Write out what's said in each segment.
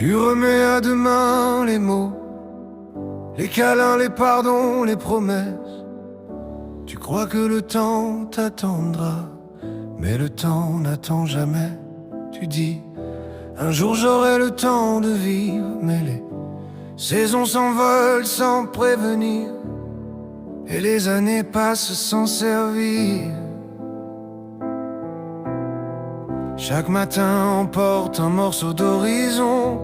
Tu remets à demain les mots, les câlins, les pardons, les promesses. Tu crois que le temps t'attendra, mais le temps n'attend jamais. Tu dis, un jour j'aurai le temps de vivre, mais les saisons s'envolent sans prévenir, et les années passent sans servir. Chaque matin emporte un morceau d'horizon,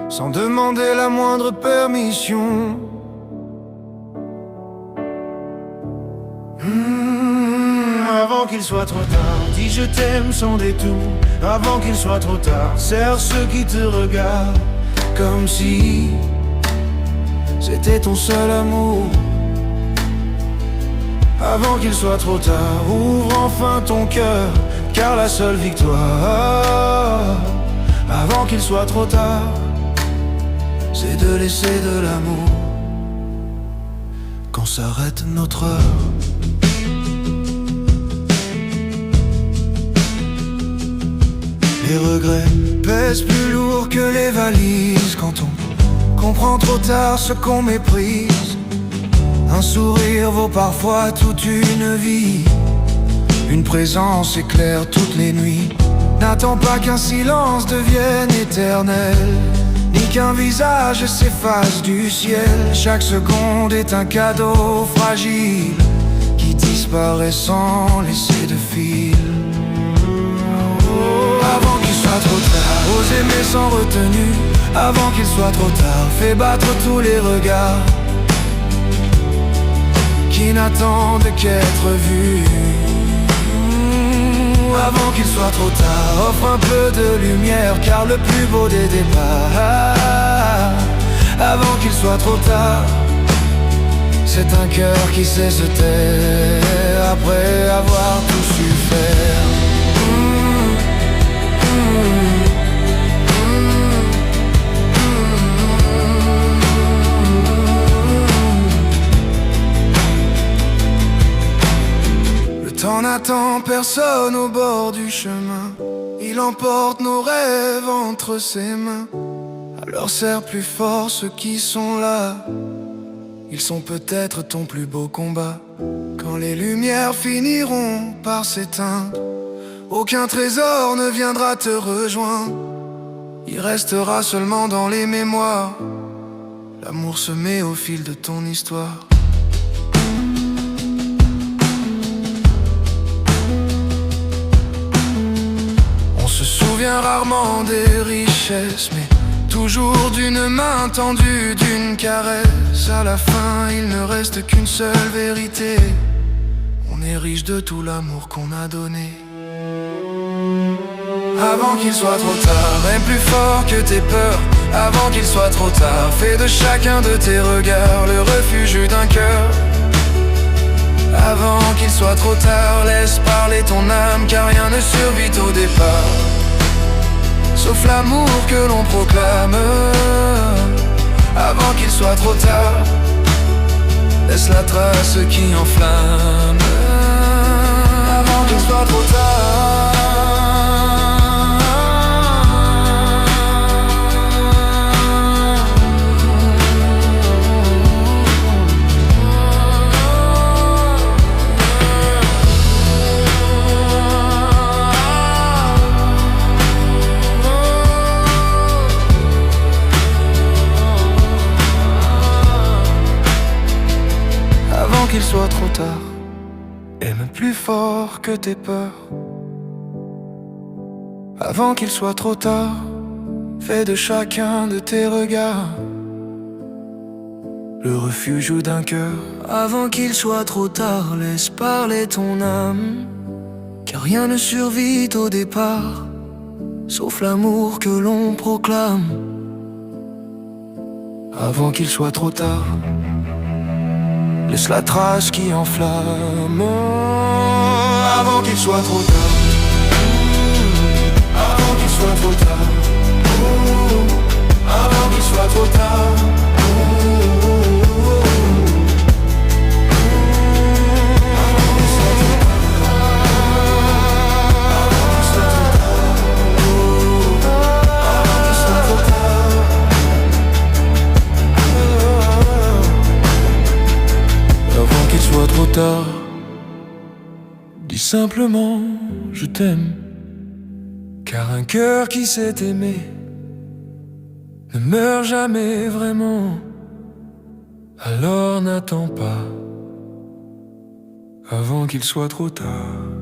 sans demander la moindre permission. Avant qu'il soit trop tard, dis je t'aime sans détour. Avant qu'il soit trop tard, serre ceux qui te regardent, comme si c'était ton seul amour. Avant qu'il soit trop tard, ouvre enfin ton cœur, car la seule victoire, avant qu'il soit trop tard, c'est de laisser de l'amour quand s'arrête notre heure. Les regrets pèsent plus lourd que les valises quand on comprend trop tard ce qu'on méprise. Un sourire vaut parfois toute une vie. Une présence éclaire toutes les nuits. N'attends pas qu'un silence devienne éternel, ni qu'un visage s'efface du ciel. Chaque seconde est un cadeau fragile qui disparaît sans laisser de fil. Avant qu'il soit trop tard, ose aimer sans retenue. Avant qu'il soit trop tard, fais battre tous les regards qui n'attendent qu'être vus. Avant qu'il soit trop tard, offre un peu de lumière, car le plus beau des départs, avant qu'il soit trop tard, c'est un cœur qui sait se taire après avoir tout su faire. Le temps n'attend personne au bord du chemin. Il emporte nos rêves entre ses mains. Alors serre plus fort ceux qui sont là. Ils sont peut-être ton plus beau combat. Quand les lumières finiront par s'éteindre, aucun trésor ne viendra te rejoindre. Il restera seulement dans les mémoires l'amour semé au fil de ton histoire. On se souvient rarement des richesses, mais toujours d'une main tendue, d'une caresse. À la fin, il ne reste qu'une seule vérité: on est riche de tout l'amour qu'on a donné. Avant qu'il soit trop tard, aime plus fort que tes peurs. Avant qu'il soit trop tard, fais de chacun de tes regards le refuge d'un cœur. Avant qu'il soit trop tard, laisse parler ton âme, car rien ne survit au départ, sauf l'amour que l'on proclame. Avant qu'il soit trop tard, laisse la trace qui enflamme. Avant qu'il soit trop tard. Avant qu'il soit trop tard, aime plus fort que tes peurs. Avant qu'il soit trop tard, fais de chacun de tes regards le refuge d'un cœur. Avant qu'il soit trop tard, laisse parler ton âme, car rien ne survit au départ, sauf l'amour que l'on proclame. Avant qu'il soit trop tard, laisse la trace qui enflamme. Avant qu'il soit trop tard. Avant qu'il soit trop tard. Avant qu'il soit trop tard. Avant qu'il soit trop tard. soit trop tard, dis simplement je t'aime. Car un cœur qui s'est aimé ne meurt jamais vraiment. Alors n'attends pas avant qu'il soit trop tard.